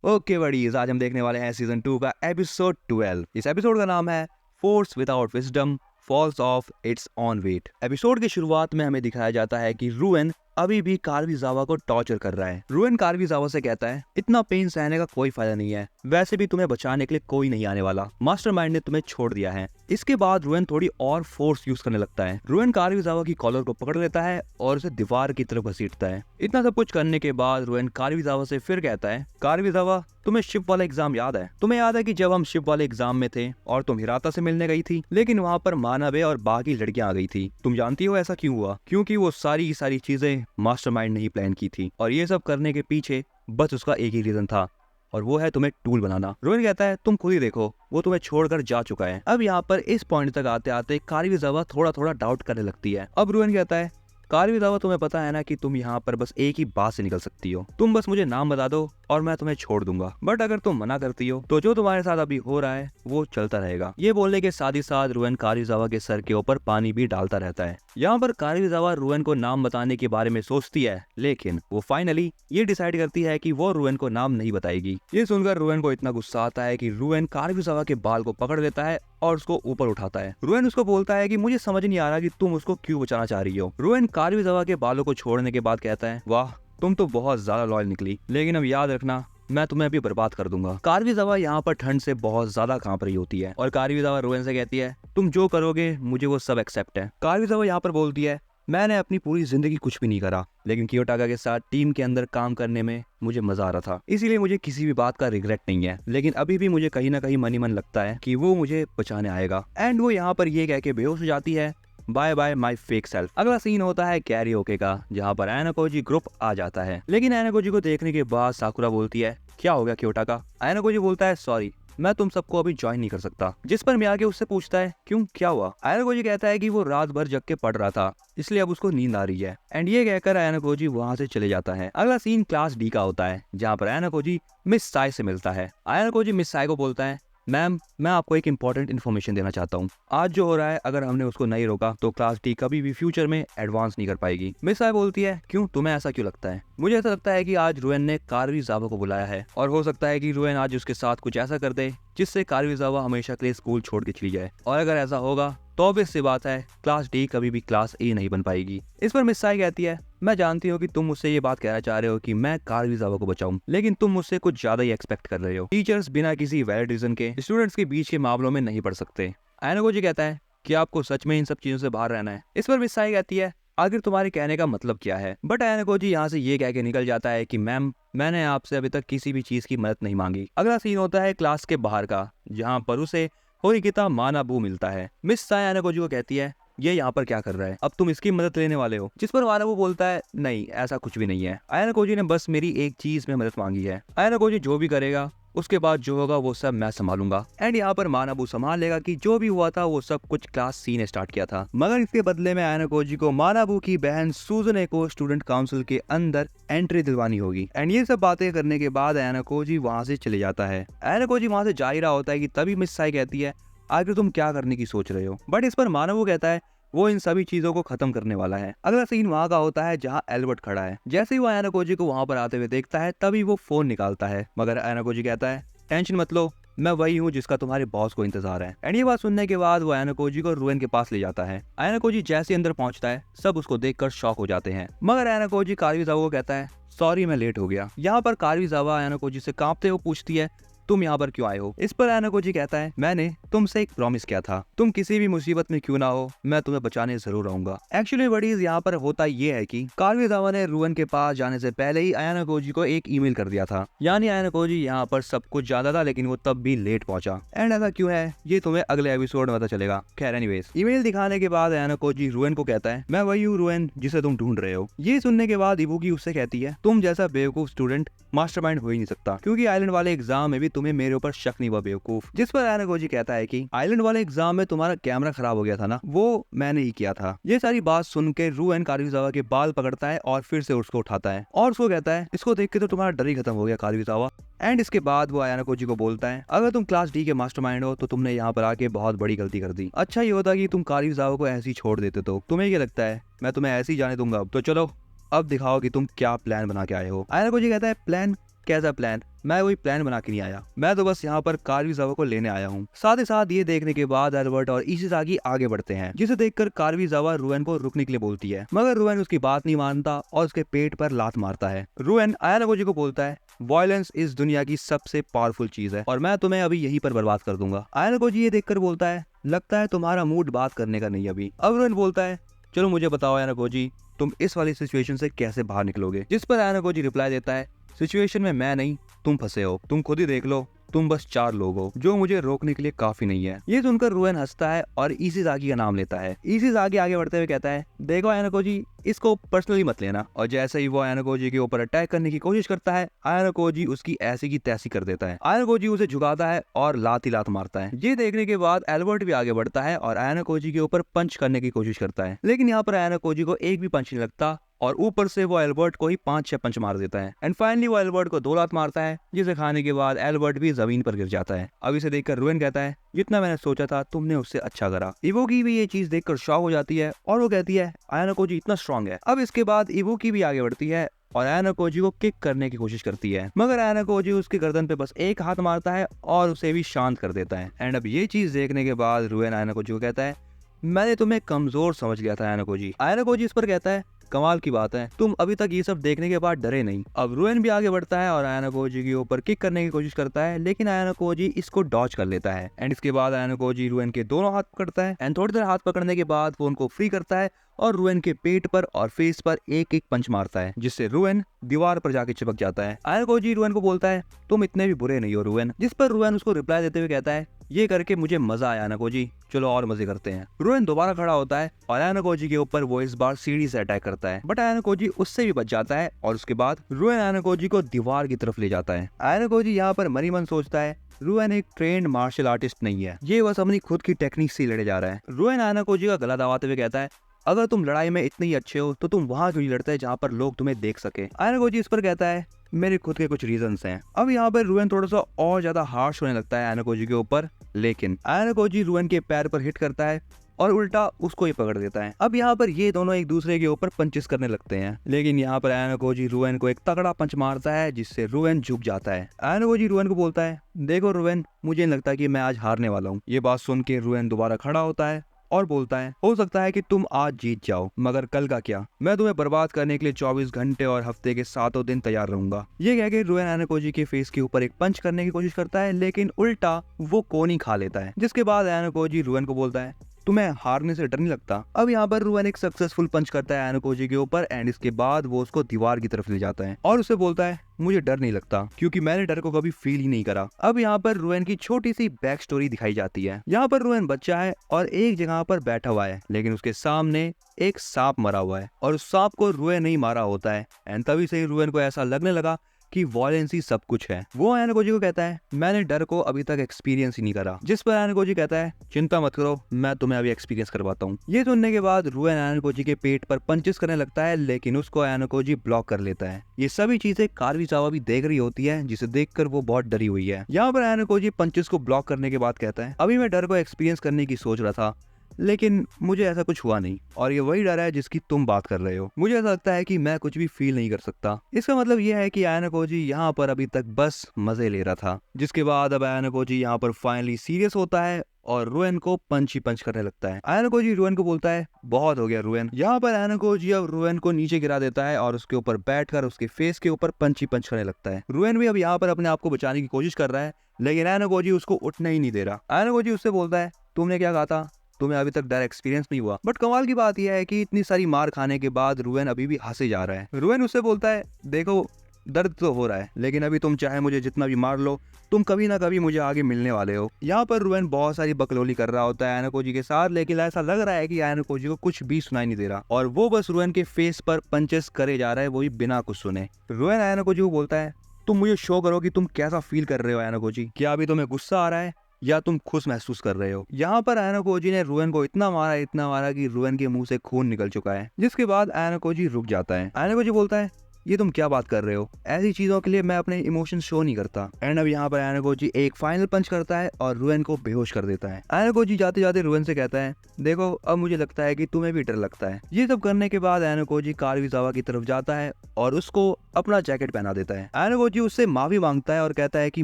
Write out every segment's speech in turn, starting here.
Okay buddies, आज हम देखने वाले हैं सीजन 2 का एपिसोड 12। इस एपिसोड का नाम है force without wisdom falls of its on weight. Episode की शुरुआत में हमें दिखाया जाता है कि रुएन अभी भी कार्विजावा को टॉर्चर कर रहा है। रुएन कार्विजावा से कहता है इतना पेन सहने का कोई फायदा नहीं है, वैसे भी तुम्हें बचाने के लिए कोई नहीं आने वाला, मास्टरमाइंड ने तुम्हें छोड़ दिया है। इसके बाद रुएन थोड़ी और फोर्स यूज करने लगता है। रुएन कार्विजावा की कॉलर को पकड़ लेता है और उसे दीवार की तरफ घसीटता है। इतना सब कुछ करने के बाद रुएन कार्विजावा से फिर कहता है, कार्विजावा तुम्हें शिप वाला एग्जाम याद है? तुम्हें याद है कि जब हम शिप वाले एग्जाम में थे और तुम हिराता से मिलने गई थी, लेकिन वहाँ पर मानवे और बाकी लड़कियां आ गई थी। तुम जानती हो ऐसा क्यों हुआ? क्योंकि वो सारी चीजें मास्टरमाइंड ने ही प्लान की थी और ये सब करने के पीछे बस उसका एक ही रीजन था और वो है तुम्हें टूल बनाना। रुएन कहता है तुम खुद ही देखो, वो तुम्हें छोड़कर जा चुका है। अब यहाँ पर इस पॉइंट तक आते आते कार्विजावा थोड़ा डाउट करने लगती है। अब रुएन कहता है कार्विजावा तुम्हें पता है ना कि तुम यहाँ पर बस एक ही बात से निकल सकती हो, तुम बस मुझे नाम बता दो और मैं तुम्हें छोड़ दूंगा। बट अगर तुम मना करती हो तो जो तुम्हारे साथ अभी हो रहा है वो चलता रहेगा। ये बोलने के साथ ही साथ रुएन कार्विजावा के सर के ऊपर पानी भी डालता रहता है। यहाँ पर कार्विजावा रुएन को नाम बताने के बारे में सोचती है, लेकिन वो फाइनली ये डिसाइड करती है कि वो रुएन को नाम नहीं बताएगी। ये सुनकर रुएन को इतना गुस्सा आता है कि रुएन कार्विजावा के बाल को पकड़ लेता है और उसको ऊपर उठाता है। रुएन उसको बोलता है कि मुझे समझ नहीं आ रहा कि तुम उसको क्यों बचाना चाह रही हो। रुएन कार्विजावा के बालों को छोड़ने के बाद कहता है, वाह तुम तो बहुत ज्यादा लॉयल निकली, लेकिन अब याद रखना मैं तुम्हें अभी बर्बाद कर दूंगा। कार्विजावा यहाँ पर ठंड से बहुत ज्यादा कांप रही होती है और कार्विजावा रुएन से कहती है तुम जो करोगे मुझे वो सब एक्सेप्ट है। कार्विजावा यहाँ पर बोलती है मैंने अपनी पूरी जिंदगी कुछ भी नहीं करा, लेकिन कियोटाका के साथ टीम के अंदर काम करने में मुझे मजा आ रहा था, इसीलिए मुझे किसी भी बात का रिग्रेट नहीं है। लेकिन अभी भी मुझे कहीं ना कहीं मन ही मन लगता है कि वो मुझे बचाने आएगा। एंड वो यहाँ पर ये कह के बेहोश हो जाती है, bye bye my fake self. अगला सीन होता है कैरियोके का, जहाँ पर आयनाकोजी ग्रुप आ जाता है। लेकिन आयनाकोजी को देखने के बाद साकुरा बोलती है क्या हो गया कियोटाका? आयनाकोजी बोलता है सॉरी मैं तुम सबको अभी ज्वाइन नहीं कर सकता। जिस पर मियाके उससे पूछता है क्यों, क्या हुआ? आयनाकोजी कहता है कि वो रात भर जग के पढ़ रहा था, इसलिए अब उसको नींद आ रही है। एंड ये कहकर आयनाकोजी वहाँ से चले जाता है। अगला सीन क्लास डी का होता है, जहाँ पर आयनाकोजी मिस साई से मिलता है। आयनाकोजी मिस साई को बोलता है मैम मैं आपको एक इंपॉर्टेंट इन्फॉर्मेशन देना चाहता हूँ। आज जो हो रहा है अगर हमने उसको नहीं रोका तो क्लास डी कभी भी फ्यूचर में एडवांस नहीं कर पाएगी। मिस साई बोलती है क्यों, तुम्हें ऐसा क्यों लगता है? मुझे ऐसा लगता है कि आज रुएन ने कार्विजावा को बुलाया है और हो सकता है कि रुएन आज उसके साथ कुछ ऐसा कर दे जिससे कार्विजावा हमेशा के लिए स्कूल छोड़ के चली जाए। और अगर ऐसा होगा तो ऑब्वियस सी बात है क्लास डी कभी भी क्लास ए नहीं बन पाएगी। इस पर मिस साई कहती है मैं जानती हूँ कि तुम मुझसे ये बात कहना चाह रहे हो कि मैं कार्विजावा को बचाऊं, लेकिन तुम मुझसे कुछ ज्यादा ही एक्सपेक्ट कर रहे हो। टीचर्स बिना किसी वैलिड रीजन के स्टूडेंट्स के बीच के मामलों में नहीं पढ़ सकते। आयनाकोजी कहता है कि आपको सच में इन सब चीजों से बाहर रहना है। इस पर मिस साई कहती है आखिर तुम्हारे कहने का मतलब क्या है? बट आयनाकोजी यहाँ से ये कह के निकल जाता है कि मैम मैंने आपसे अभी तक किसी भी चीज की मदद नहीं मांगी। अगला सीन होता है क्लास के बाहर का, जहाँ पर उसे होरिकिता मानाबू मिलता है। मिस साई आयनाकोजी को कहती है ये यहाँ पर क्या कर रहा है, अब तुम इसकी मदद लेने वाले हो? जिस पर मानाबू बोलता है नहीं ऐसा कुछ भी नहीं है, आयनाकोजी ने बस मेरी एक चीज में मदद मांगी है। आयनाकोजी जो भी करेगा उसके बाद जो होगा वो सब मैं संभालूंगा। एंड यहाँ पर मानाबू संभाल लेगा कि जो भी हुआ था वो सब कुछ क्लास सी ने स्टार्ट किया था, मगर इसके बदले में आयनाकोजी को मानाबू की बहन सुजुने को स्टूडेंट काउंसिल के अंदर एंट्री दिलवानी होगी। एंड ये सब बातें करने के बाद आयनाकोजी वहाँ से चले जाता है। आयनाकोजी वहाँ से जा ही रहा होता है कि तभी मिस साई कहती है आखिर तुम क्या करने की सोच रहे हो? बट इस पर मानाबू कहता है वो इन सभी चीजों को खत्म करने वाला है। अगला सीन वहाँ का होता है जहाँ एल्बर्ट खड़ा है। जैसे ही वो आयनाकोजी को वहाँ पर आते हुए देखता है तभी वो फोन निकालता है, मगर आयनाकोजी कहता है टेंशन मत लो, मैं वही हूँ जिसका तुम्हारे बॉस को इंतजार है। एंड ये बात सुनने के बाद वो आयनाकोजी को रुएन के पास ले जाता है। आयनाकोजी जैसे अंदर पहुंचता है सब उसको देखकर शॉक हो जाते हैं, मगर आयनाकोजी कार्विजावा को कहता है सॉरी मैं लेट हो गया। यहाँ पर कार्विजावा आयनाकोजी से कांपते हुए पूछती है तुम यहाँ पर क्यों आए हो? इस पर आयनाकोजी कहता है मैंने तुमसे एक प्रॉमिस किया था, तुम किसी भी मुसीबत में क्यों ना हो मैं तुम्हें बचाने जरूर आऊंगा। एक्चुअली बडीज यहाँ पर होता ये है कि कार्विजावा ने रुएन के पास जाने से पहले ही आयनाकोजी को एक ईमेल कर दिया था, यानी आयनाकोजी यहाँ पर सब कुछ ज्यादा था लेकिन वो तब भी लेट पहुंचा। एंड ऐसा क्यों है ये तुम्हें अगले एपिसोड में पता चलेगा। खैर एनीवेज, ईमेल दिखाने के बाद आयनाकोजी रुएन को कहता है मैं वही हूँ रुएन जिसे तुम ढूंढ रहे हो। ये सुनने के बाद इबुकी उससे कहती है तुम जैसा बेवकूफ स्टूडेंट मास्टरमाइंड हो ही नहीं सकता, क्योंकि आइलैंड वाले एग्जाम में भी तुम्हें मेरे ऊपर शक नहीं हुआ बेवकूफ। जिस पर आयनाकोजी कहता है कि आइलैंड वाले एग्जाम में तुम्हारा कैमरा खराब हो गया था ना, वो मैंने ही किया था। ये सारी बात सुन के रुएन कार्विजावा के बाल पकड़ता है और फिर से उसको उठाता है और उसको कहता है इसको देख के तो तुम्हारा डर ही खत्म हो गया कार्विजावा। एंड इसके बाद वो आयनाकोजी को बोलता है अगर तुम क्लास डी के मास्टरमाइंड हो तो तुमने यहाँ पर आके बहुत बड़ी गलती कर दी। अच्छा ये होता कि तुम कार्विजावा को ऐसे ही छोड़ देते तो। तुम्हें क्या लगता है मैं तुम्हें ऐसे ही जाने दूंगा? तो चलो अब दिखाओ कि तुम क्या प्लान बना के आए हो। आयनाकोजी कहता है प्लान? कैसा प्लान? मैं कोई प्लान बना के नहीं आया, मैं तो बस यहाँ पर कारुइजावा को लेने आया हूँ। साथ ही साथ ये देखने के बाद एल्बर्ट और इशिज़ाकी आगे बढ़ते हैं, जिसे देखकर कारुइजावा रुएन को रुकने के लिए बोलती है, मगर रुएन उसकी बात नहीं मानता और उसके पेट पर लात मारता है। रुएन आयानागोजी को बोलता है, वायलेंस इस दुनिया की सबसे पावरफुल चीज है और मैं तुम्हें अभी यहीं पर बर्बाद कर दूंगा। आयानागोजी ये देखकर बोलता है, लगता है तुम्हारा मूड बात करने का नहीं अभी। अब रुएन बोलता है, चलो मुझे बताओ आयानागोजी, तुम इस वाली सिचुएशन से कैसे बाहर निकलोगे? जिस पर आयानागोजी रिप्लाई देता है, सिचुएशन में मैं नहीं तुम फंसे हो, तुम खुद ही देख लो, तुम बस 4 लोग हो, जो मुझे रोकने के लिए काफी नहीं है। ये सुनकर रुएन हंसता है और इशिज़ाकी का नाम लेता है। इशिज़ाकी आगे बढ़ते हुए कहता है, देखो आयानागोजी, इसको पर्सनली मत लेना। और जैसे ही वो आयानागोजी के ऊपर अटैक करने की कोशिश करता है, आयानागोजी उसकी ऐसी की तैसी कर देता है। आयानागोजी उसे झुकाता है और लात ही लात मारता है। ये देखने के बाद एल्बर्ट भी आगे बढ़ता है और आयानागोजी के ऊपर पंच करने की कोशिश करता है, लेकिन यहाँ पर आयानागोजी को एक भी पंच नहीं लगता और ऊपर से वो एल्बर्ट को ही 5-6 पंच मार देता है। एंड फाइनली वो एल्बर्ट को 2 लात मारता है, जिसे खाने के बाद एल्बर्ट भी जमीन पर गिर जाता है। अब इसे देखकर रुएन कहता है, जितना मैंने सोचा था तुमने उससे अच्छा करा। इवोकी भी ये चीज देखकर शॉक हो जाती है और वो कहती है, आयानागोजी इतना स्ट्रॉन्ग है। अब इसके बाद इवोकी भी आगे बढ़ती है और आयानागोजी को किक करने की कोशिश करती है, मगर आयानागोजी उसके गर्दन पे बस एक हाथ मारता है और उसे भी शांत कर देता है। एंड अब ये चीज देखने के बाद रुएन आयानागोजी को कहता है, मैंने तुम्हें कमजोर समझ लिया था आयानागोजी। आयानागोजी इस पर कहता है, कमाल की बात है, तुम अभी तक ये सब देखने के बाद डरे नहीं। अब रुएन भी आगे बढ़ता है और आयानागोजी के ऊपर किक करने की कोशिश करता है, लेकिन आयानागोजी इसको डॉज कर लेता है। एंड इसके बाद आयानागोजी रुएन के दोनों हाथ पकड़ता है एंड थोड़ी देर हाथ पकड़ने के बाद वो उनको फ्री करता है और रुएन के पेट पर और फेस पर एक एक पंच मारता है, जिससे रुएन दीवार पर जाके चिपक जाता है। आयानागोजी रुएन को बोलता है, तुम इतने भी बुरे नहीं हो रुएन। जिस पर रुएन उसको रिप्लाई देते हुए कहता है, ये करके मुझे मजा आया आयानागोजी, चलो और मजे करते हैं। रुएन दोबारा खड़ा होता है और आयानागोजी के ऊपर वो इस बार सीढ़ी से अटैक करता है, बट आयानागोजी उससे भी बच जाता है और उसके बाद रुएन आयानागोजी को दीवार की तरफ ले जाता है। आयानागोजी यहाँ पर मनी मन सोचता है, रुएन एक ट्रेंड मार्शल आर्टिस्ट नहीं है, ये बस अपनी खुद की टेक्निक से लड़े जा रहा है। रुएन आयानागोजी का गला दबाते हुए कहता है, अगर तुम लड़ाई में इतने ही अच्छे हो तो तुम वहां क्यों नहीं लड़ते जहाँ पर लोग तुम्हें देख सके? आयानागोजी इस पर कहता है, मेरे खुद के कुछ रीजंस हैं। अब यहाँ पर रुएन थोड़ा सा और ज्यादा हार्श होने लगता है आयानागोजी के ऊपर, लेकिन आयानागोजी रुएन के पैर पर हिट करता है और उल्टा उसको ही पकड़ देता है। अब यहाँ पर ये दोनों एक दूसरे के ऊपर पंचेस करने लगते हैं, लेकिन यहाँ पर आयानागोजी रुएन को एक तगड़ा पंच मारता है, जिससे रुएन झुक जाता है। आयानागोजी रुएन को बोलता है, देखो रुएन, मुझे नहीं लगता कि मैं आज हारने वाला हूँ। ये बात सुन के रुएन दोबारा खड़ा होता है और बोलता है, हो सकता है कि तुम आज जीत जाओ, मगर कल का क्या? मैं तुम्हें बर्बाद करने के लिए 24 घंटे और हफ्ते के 7 दिन तैयार रहूंगा। ये कह के रुएन आयानागोजी के फेस के ऊपर एक पंच करने की कोशिश करता है, लेकिन उल्टा वो कोनी खा लेता है। जिसके बाद आयानागोजी रुएन को बोलता है, तुम्हें हारने से डर नहीं लगता? अब यहाँ पर रुएन एक सक्सेसफुल पंच करता है आयानागोजी के ऊपर एंड इसके बाद वो उसको दीवार की तरफ ले जाता है और उसे बोलता है, मुझे डर नहीं लगता क्योंकि मैंने डर को कभी फील ही नहीं करा। अब यहाँ पर रुएन की छोटी सी बैक स्टोरी दिखाई जाती है। यहाँ पर रुएन बच्चा है और एक जगह पर बैठा हुआ है, लेकिन उसके सामने एक सांप मरा हुआ है और उस सांप को रुएन नहीं मारा होता है। एंड तभी से रुएन को ऐसा लगने लगा कि वायलेंस ही सब कुछ है। वो आयानागोजी को कहता है, मैंने डर को अभी तक एक्सपीरियंस ही नहीं करा। जिस पर आयानागोजी कहता है, चिंता मत करो, मैं तुम्हें अभी एक्सपीरियंस करवाता हूँ। ये सुनने के बाद रुएन आयानागोजी के पेट पर पंचेस करने लगता है, लेकिन उसको आयानागोजी ब्लॉक कर लेता है। ये सभी चीजें कारुइजावा भी देख रही होती है, जिसे देखकर वो बहुत डरी हुई है। यहाँ पर आयानागोजी पंचेस को ब्लॉक करने के बाद कहता है, अभी मैं डर को एक्सपीरियंस करने की सोच रहा था, लेकिन मुझे ऐसा कुछ हुआ नहीं और ये वही डर है जिसकी तुम बात कर रहे हो। मुझे ऐसा लगता है कि मैं कुछ भी फील नहीं कर सकता। इसका मतलब ये है कि आयानागोजी यहाँ पर अभी तक बस मजे ले रहा था। जिसके बाद अब आयानागोजी यहाँ पर फाइनली सीरियस होता है और रुएन को पंच ही पंच करने लगता है। आयानागोजी रुएन को बोलता है, बहुत हो गया रुएन। यहाँ पर आयानागोजी अब रुएन को नीचे गिरा देता है और उसके ऊपर बैठकर उसके फेस के ऊपर पंच ही पंच करने लगता है। रुएन भी अब यहाँ पर अपने आप को बचाने की कोशिश कर रहा है, लेकिन आयानागोजी उसको उठने ही नहीं दे रहा। आयानागोजी उससे बोलता है, तुमने क्या कहा था? तुम्हें अभी तक डर एक्सपीरियंस नहीं हुआ। बट कमाल की बात यह है कि इतनी सारी मार खाने के बाद रुएन अभी भी हंसे जा रहा है। रुएन उससे बोलता है, देखो दर्द तो हो रहा है, लेकिन अभी तुम चाहे मुझे जितना भी मार लो, तुम कभी ना कभी मुझे आगे मिलने वाले हो। यहाँ पर रुएन बहुत सारी बकलोली कर रहा होता है आयानागोजी के साथ, लेकिन ऐसा लग रहा है कि आयानागोजी को कुछ भी सुनाई नहीं दे रहा और वो बस रुएन के फेस पर पंचेस करे जा रहा है, वो भी बिना कुछ सुने। रुएन आयानागोजी को बोलता है, तुम मुझे शो करो कि तुम कैसा फील कर रहे हो आयानागोजी। क्या अभी तुम्हें गुस्सा आ रहा है या तुम खुश महसूस कर रहे हो? यहाँ पर आयानागोजी ने रुएन को इतना मारा कि रुएन के मुंह से खून निकल चुका है। जिसके बाद आयानागोजी रुक जाता है। आयानागोजी बोलता है, ये तुम क्या बात कर रहे हो, ऐसी चीजों के लिए मैं अपने इमोशन शो नहीं करता। एंड अब यहाँ पर आयनोकोजी एक फाइनल पंच करता है और रुएन को बेहोश कर देता है। आयनोकोजी जाते जाते रुएन से कहता है, देखो अब मुझे लगता है कि तुम्हें भी डर लगता है। ये सब करने के बाद आयनोकोजी कारुइजावा की तरफ जाता है और उसको अपना जैकेट पहना देता है। आयनोकोजी उससे माफी मांगता है और कहता है कि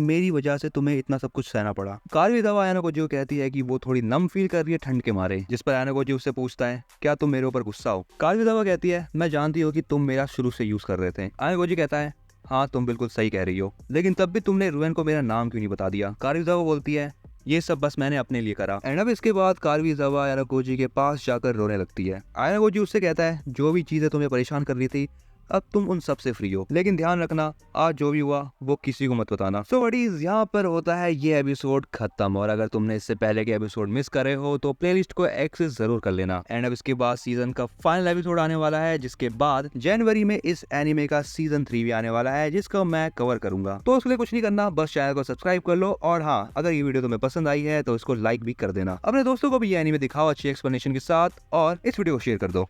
मेरी वजह से तुम्हें इतना सब कुछ सहना पड़ा। कारुइजावा आयनोकोजी को कहती है कि वो थोड़ी नम फील कर रही है ठंड के मारे, जिस पर आयनोकोजी उससे पूछता है, क्या तुम मेरे ऊपर गुस्सा हो? कारुइजावा कहती है, मैं जानती हूँ कि तुम मेरा शुरू से यूज कर रहे थे। आयनोकोजी कहता है, हाँ तुम बिल्कुल सही कह रही हो, लेकिन तब भी तुमने रुएन को मेरा नाम क्यों नहीं बता दिया? कारुइजावा बोलती है, ये सब बस मैंने अपने लिए करा। एंड अब इसके बाद कारुइजावा आयनोकोजी के पास जाकर रोने लगती है। आयनोकोजी उससे कहता है, जो भी चीजें तुम्हें परेशान कर रही थी अब तुम उन सब से फ्री हो, लेकिन ध्यान रखना आज जो भी हुआ वो किसी को मत बताना। सो बडीज, यहाँ पर होता है ये एपिसोड खत्म। और अगर तुमने इससे पहले के एपिसोड मिस करे हो तो प्लेलिस्ट को एक्सेस जरूर कर लेना। एंड अब इसके बाद सीजन का फाइनल एपिसोड आने वाला है, जिसके बाद जनवरी में इस एनिमे का सीजन 3 भी आने वाला है, जिसको मैं कवर करूंगा। तो उसके लिए कुछ नहीं करना, बस चैनल को सब्सक्राइब कर लो। और हाँ, अगर ये वीडियो तुम्हें पसंद आई है तो इसको लाइक भी कर देना। अपने दोस्तों को भी ये एनिमे दिखाओ अच्छी एक्सप्लेनेशन के साथ और इस वीडियो को शेयर कर दो।